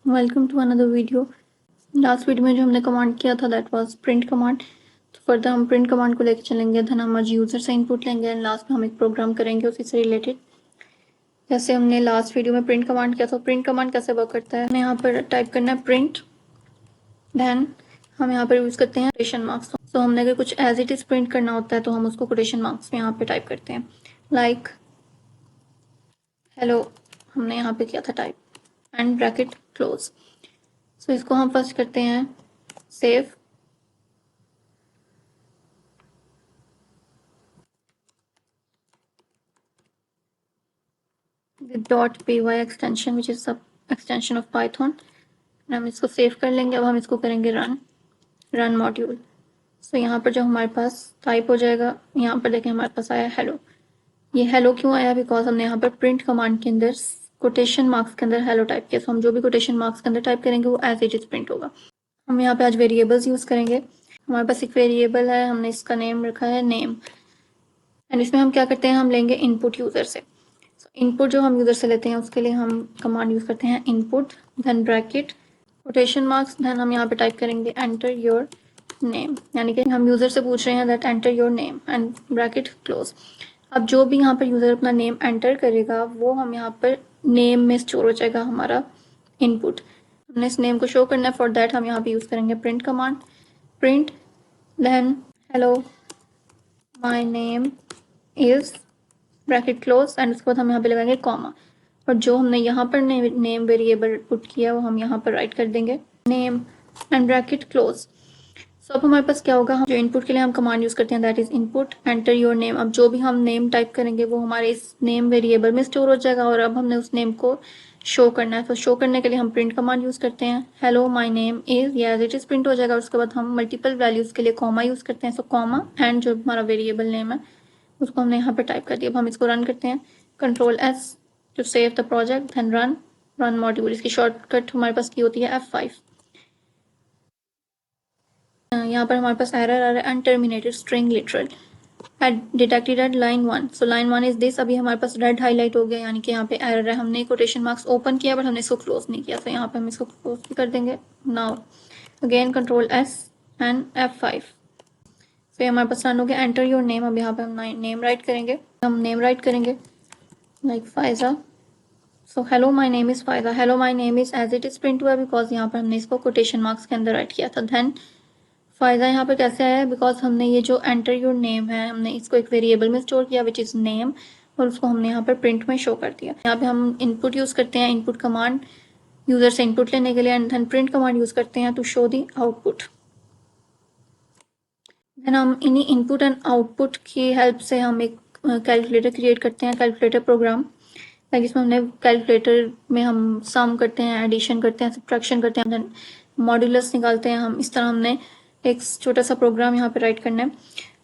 Welcome to another video. Last video में जो हमने कमांड किया था दैट वाज प्रिंट कमांड। तो फर्दर हम प्रिंट कमांड को लेकर चलेंगे, देन हम आज यूजर से इनपुट लेंगे एंड लास्ट में हम एक प्रोग्राम करेंगे उसी से रिलेटेड। जैसे हमने लास्ट वीडियो में प्रिंट कमांड किया था, प्रिंट कमांड कैसे वर्क करता है, हमें यहाँ पर टाइप करना है प्रिंट, देन हम यहाँ पर यूज करते हैं कोटेशन मार्क्स। तो हमने अगर कुछ एज इट इज प्रिंट करना होता है तो हम उसको कोटेशन मार्क्स में यहाँ पे टाइप करते हैं, लाइक हेलो हमने यहाँ पे किया था टाइप एंड ब्रैकेट क्लोज। सो इसको हम फर्स्ट करते हैं save, .py extension which is सब एक्सटेंशन ऑफ पाइथन। हम इसको सेव कर लेंगे। अब हम इसको करेंगे रन मॉड्यूल। सो यहाँ पर जो हमारे पास टाइप हो जाएगा, यहाँ पर देखें हमारे पास आया हेलो। ये हेलो क्यों आया, बिकॉज हमने यहाँ पर प्रिंट कमांड के अंदर कोटेशन मार्क्स के अंदर हेलो टाइप किया। सो हम जो भी कोटेशन मार्क्स के अंदर टाइप करेंगे वो एज इट इज प्रिंट होगा। हम यहाँ पे आज वेरिएबल्स यूज करेंगे। हमारे पास एक वेरिएबल है, हमने इसका नेम रखा है नेम, एंड इसमें हम क्या करते हैं, हम लेंगे इनपुट यूजर से। इनपुट जो हम यूजर से लेते हैं उसके लिए हम कमांड यूज करते हैं input, then bracket quotation marks, then हम यहाँ पे टाइप करेंगे एंटर योर नेम, यानी कि हम यूजर से पूछ रहे हैं that enter your name and bracket close. अब जो भी यहाँ पर यूजर अपना नेम एंटर करेगा वो हम यहाँ पर नेम में स्टोर हो जाएगा हमारा इनपुट। हमने इस नेम को शो करना है, फॉर दैट हम यहाँ पे यूज करेंगे print command, print then hello my name is bracket close, and उसके बाद हम यहाँ पे लगाएंगे कॉमा, और जो हमने यहाँ पर नेम वेरिएबल पुट किया वो हम यहाँ पर राइट कर देंगे नेम एंड ब्रैकेट क्लोज। सो अब हमारे पास क्या होगा, हम जो इनपुट के लिए हम कमांड यूज करते हैं that is input enter your name. अब जो भी हम नेम टाइप करेंगे वो हमारे इस नेम वेरिएबल में स्टोर हो जाएगा, और अब हमने उस नेम को शो करना है। तो शो करने के लिए हम प्रिंट कमांड यूज करते हैं हेलो माई नेम इज, या एज इट इज प्रिंट हो जाएगा। उसके बाद हम मल्टीपल वैल्यूज के लिए कॉमा यूज करते हैं। सो कॉमा एंड जो हमारा वेरिएबल नेम है उसको हमने यहाँ पे टाइप कर दिया। अब हम इसको रन करते हैं, control S to save the project, then run module. इसकी शॉर्टकट हमारे पास की होती है F5। यहाँ पर हमारे पास एरर आ रहा है unterminated string literal detected at line 1। So line 1 is this. अभी हमारे पास रेड हाईलाइट हो गया, यानी कि यहाँ पे एरर है। हमने कोटेशन मार्क्स ओपन किया बट हमने इसको क्लोज नहीं किया। तो यहाँ पे हम इसको क्लोज भी कर देंगे। Now again control S and F5। तो हमारे पास रन हो गया एंटर योर नेम। अब यहाँ पे हम नेम राइट करेंगे, हम नेम राइट करेंगे like Faiza. So hello my name is Faiza, hello my name is as it is print हुआ बिकॉज यहाँ पर हमने इसको कोटेशन मार्क्स के अंदर राइट किया था। देन फायदा यहाँ पर कैसे आया है, बिकॉज हमने ये जो एंटर योर नेम है हमने इसको एक वेरिएबल में स्टोर किया विच इज नेम, और उसको हमने यहाँ पर प्रिंट में शो कर दिया। यहाँ पे हम इनपुट यूज करते हैं, इनपुट कमांड यूजर से इनपुट लेने के लिए, and then print command use करते हैं to show the output. Then हम इन्हीं इनपुट एंड आउटपुट की हेल्प से हम एक कैलकुलेटर क्रिएट करते हैं, कैलकुलेटर प्रोग्राम, जिसमें हमने कैलकुलेटर में हम सम करते हैं, एडिशन करते हैं, सब्ट्रैक्शन करते हैं, देन मॉड्यूलस निकालते हैं हम। इस तरह हमने एक छोटा सा प्रोग्राम यहाँ पे राइट करना है।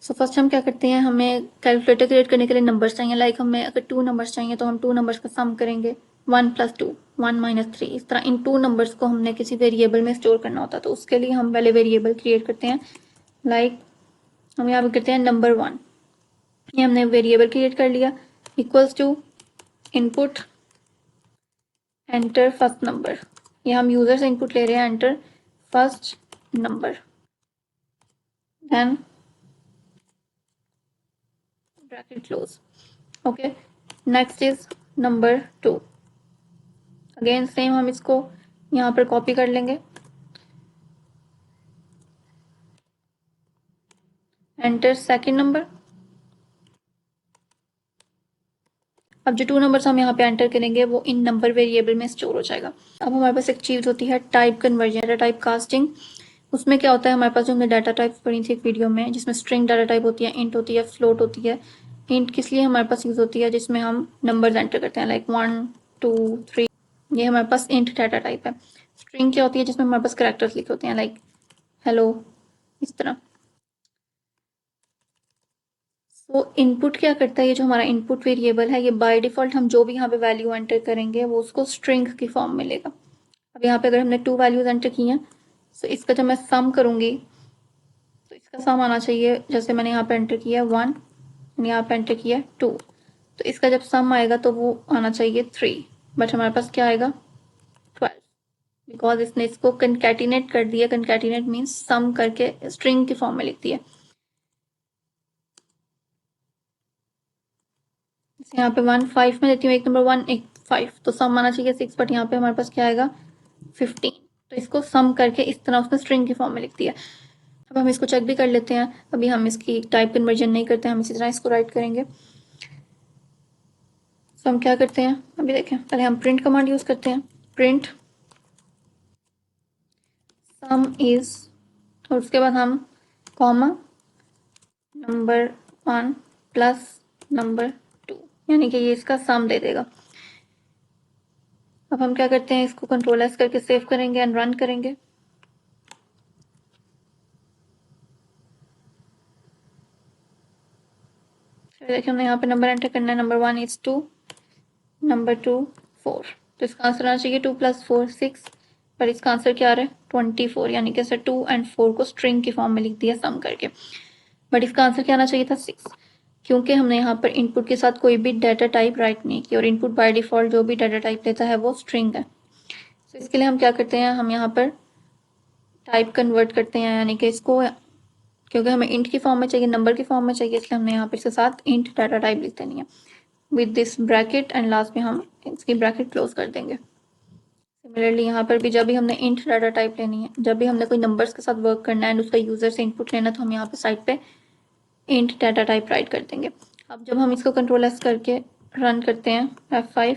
सो फर्स्ट हम क्या करते हैं, हमें कैलकुलेटर क्रिएट करने के लिए नंबर्स चाहिए। लाइक हमें अगर 2 नंबर्स चाहिए तो हम 2 नंबर्स का सम करेंगे, 1 + 2 1 - 3। इस तरह इन 2 नंबर्स को हमने किसी वेरिएबल में स्टोर करना होता है, तो उसके लिए हम पहले वेरिएबल क्रिएट करते हैं। लाइक हम यहाँ पे करते हैं नंबर 1, ये हमने वेरिएबल क्रिएट कर लिया, equals to input enter first number. ये हम यूजर से इनपुट ले रहे हैं, enter first number, then bracket close. Okay, next is number 2। Again same हम इसको यहाँ पर कॉपी कर लेंगे, एंटर सेकेंड नंबर। अब जो 2 नंबर्स हम यहाँ पे एंटर करेंगे वो इन नंबर वेरिएबल में स्टोर हो जाएगा। अब हमारे पास एक चीज होती है type conversion, data type casting. उसमें क्या होता है, हमारे पास जो हमने डाटा टाइप पढ़ी थी एक वीडियो में, जिसमें स्ट्रिंग डाटा टाइप होती है, इंट होती है, फ्लोट होती है। इंट किस लिए हमारे पास यूज होती है, जिसमें हम नंबर्स एंटर करते हैं, लाइक 1 2 3, ये हमारे पास इंट डाटा टाइप है। स्ट्रिंग क्या होती है, जिसमें हमारे पास करेक्टर्स लिखे होते हैं, लाइक हेलो, इस तरह। तो इनपुट क्या करता है, ये जो हमारा इनपुट वेरिएबल है, ये बाय डिफॉल्ट हम जो भी यहाँ पे वैल्यू एंटर करेंगे वो उसको स्ट्रिंग की फॉर्म में लेगा। अब यहाँ पे अगर हमने 2 वैल्यूज एंटर की हैं, तो इसका जब मैं सम करूंगी तो इसका सम आना चाहिए, जैसे मैंने यहाँ पे एंटर किया 1, यहाँ पे एंटर किया 2, तो इसका जब सम आएगा तो वो आना चाहिए 3, बट हमारे पास क्या आएगा 12। बिकॉज इसने इसको कंकैटिनेट कर दिया। कंकैटिनेट मीन्स सम करके स्ट्रिंग की फॉर्म में लिख दिया। यहाँ पे 1 5 में देती हूँ, एक नंबर 1 एक 5, तो सम आना चाहिए 6, बट यहाँ पे हमारे पास क्या आएगा 15। तो इसको सम करके इस तरह उसने स्ट्रिंग की फॉर्म में लिख दिया। अब हम इसको चेक भी कर लेते हैं। अभी हम इसकी टाइप कन्वर्जन नहीं करते, हम इसी तरह इसको राइट करेंगे। तो हम क्या करते हैं, अभी देखें, पहले हम प्रिंट कमांड यूज करते हैं। प्रिंट सम इज, और उसके बाद हम कॉमा नंबर 1 प्लस नंबर 2, यानी कि ये इसका सम दे देगा। अब हम क्या करते हैं, इसको कंट्रोल एस करके सेव करेंगे एंड रन करेंगे। देखिए हमने यहाँ पे नंबर एंटर करना है। नंबर 1 इज 2, नंबर 2 4, तो इसका आंसर आना चाहिए 2 + 4 6, पर इसका आंसर क्या आ रहा है 24, यानी कि सर 2 और 4 को स्ट्रिंग की फॉर्म में लिख दिया सम करके। बट इसका आंसर क्या आना चाहिए था 6, क्योंकि हमने यहाँ पर इनपुट के साथ कोई भी डाटा टाइप राइट नहीं की, और इनपुट बाय डिफॉल्ट जो भी डाटा टाइप लेता है वो स्ट्रिंग है। तो इसके लिए हम क्या करते हैं, हम यहाँ पर टाइप कन्वर्ट करते हैं, यानी कि इसको, क्योंकि हमें इंट की फॉर्म में चाहिए, नंबर की फॉर्म में चाहिए, इसलिए हमने यहाँ पर इसके साथ इंट डाटा टाइप लिख देनी है with this bracket, and last में हम इसकी ब्रैकेट क्लोज कर देंगे। सिमिलरली यहाँ पर भी जब भी हमने इंट डाटा टाइप लेनी है, जब भी हमने कोई नंबर्स के साथ वर्क करना है एंड उसका यूजर से इनपुट लेना, तो हम यहाँ पे साइड पे इंट डाटा टाइप राइट कर देंगे। अब जब हम इसको कंट्रोल एस करके रन करते हैं F5,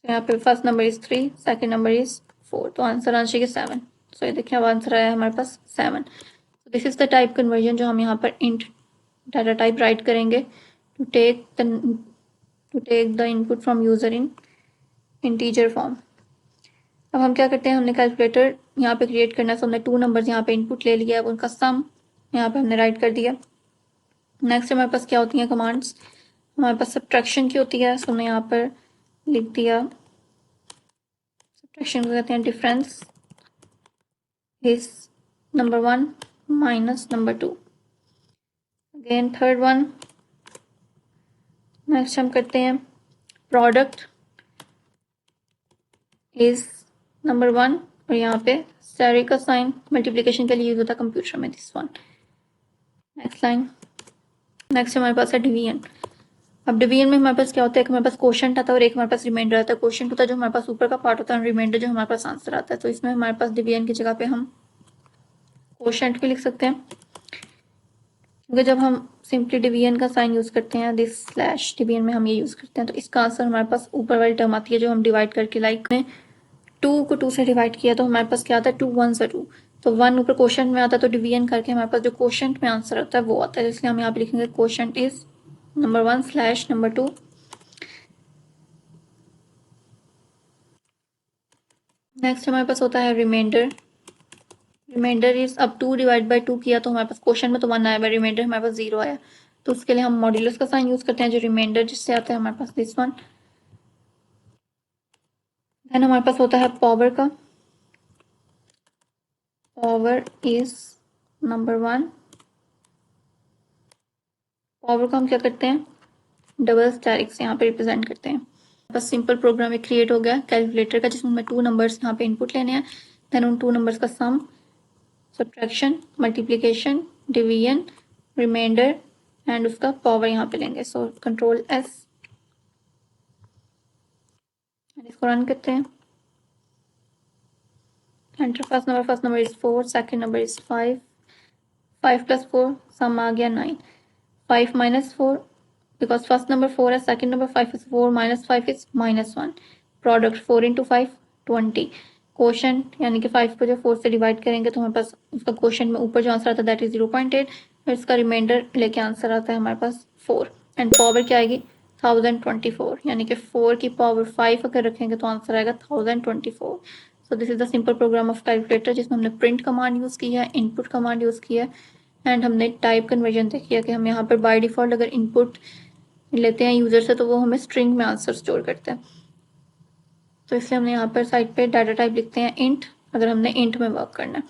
तो यहाँ पे first number is 3, second number is 4, तो आंसर आना चाहिए 7। सो ये देखिए अब आंसर आया हमारे पास 7। तो this is the type conversion जो हम यहाँ पर इंट डाटा टाइप राइट करेंगे to take the input from user in integer form. अब हम क्या करते हैं, हमने कैलकुलेटर यहाँ पे क्रिएट करना है, तो हमने 2 नंबर्स यहाँ पे इनपुट ले लिया, अब उनका सम यहाँ पे हमने राइट कर दिया। नेक्स्ट हमारे पास क्या होती हैं कमांड्स, हमारे पास सब्ट्रैक्शन की होती है, सो हमने यहाँ पर लिख दिया, सब्ट्रैक्शन को कहते हैं difference is number 1 minus number 2। Again third one, next हम करते हैं प्रोडक्ट इज नंबर 1, और यहाँ पे स्टेरिक का साइन मल्टीप्लिकेशन के लिए यूज होता है कंप्यूटर में, this one. Next line, next हमारे पास है डिवीजन। अब डिवीजन में हमारे पास क्या होता है, एक हमारे पास क्वोशंट आता है और एक हमारे पास रिमाइंडर आता है। क्वोशंट होता है जो हमारे पास ऊपर का पार्ट होता है, और रिमाइंडर जो हमारे पास आंसर आता है। तो इसमें हमारे पास डिवीजन की जगह पे हम क्वोशंट भी लिख सकते हैं, क्योंकि जब हम सिंपली डिवीजन का साइन यूज करते हैं, दिस स्लैश डिवीजन में हम ये यूज करते हैं, तो इसका आंसर हमारे पास ऊपर वाली टर्म आती है जो हम डिवाइड करके, लाइक में 2 को 2 से डिवाइड किया तो हमारे पास क्या आता है 2 1 2, तो 1 ऊपर क्वोशंट में आता है, तो डिवीजन करके हमारे पास जो क्वोशंट में आंसर आता है वो आता है। इसलिए हम यहाँ पे लिखेंगे quotient is number 1 slash number 2। Next हमारे पास होता है रिमाइंडर। रिमाइंडर इज, अब 2 डिवाइड बाई 2 किया तो हमारे पास क्वेश्चन में तो 1 आया, रिमाइंडर हमारे पास 0 आया, तो उसके लिए हम मॉड्यूलस का साइन यूज करते हैं जो रिमाइंडर जिससे आता है हमारे पास दिस वन। देन हमारे पास होता है पावर का, पावर इज नंबर 1। पावर को हम क्या करते हैं, डबल स्टेरिक से यहाँ पे रिप्रेजेंट करते हैं। बस सिंपल प्रोग्राम एक क्रिएट हो गया कैलकुलेटर का, जिसमें 2 नंबर्स यहाँ पे इनपुट लेने हैं, देन उन 2 नंबर्स का sum, subtraction, multiplication, division, reminder and उसका पावर यहाँ पे लेंगे। सो कंट्रोल एस, इसको रन करते हैं। Enter first number is 4, second number is 5, 5 + 4 sum आ गया 9, 5 - 4 बिकॉज फर्स्ट नंबर 4 है, second number 5 is 4 - 5 is -1। Product 4 × 5 20। Quotient यानी कि 5 को जब 4 से डिवाइड करेंगे तो हमारे पास उसका क्वोशंट में ऊपर जो आंसर आता है दैट इज 0.8, और इसका रिमाइंडर लेके आंसर आता है हमारे पास 4, एंड पावर क्या आएगी 1024, यानी कि 4 की पावर 5 अगर रखेंगे तो आंसर आएगा 1024। So this is the simple program of calculator, जिसमें हमने प्रिंट कमांड यूज़ की है, इनपुट कमांड यूज़ की है, एंड हमने टाइप कन्वर्जन देखी है कि हम यहाँ पर बाय डिफ़ॉल्ट अगर इनपुट लेते हैं यूज़र से तो वो हमें स्ट्रिंग में आंसर स्टोर करते हैं। तो इसलिए हमने यहाँ पर साइड पे डाटा टाइप लिखते हैं इंट, अगर हमने इंट में वर्क करना है।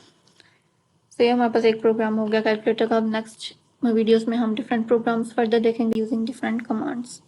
तो ये हमारे पास एक प्रोग्राम हो गया कैलकुलेटर का। अब नेक्स्ट वीडियोस में हम डिफरेंट प्रोग्राम्स फर्दर देखेंगे यूजिंग डिफरेंट कमांड्स।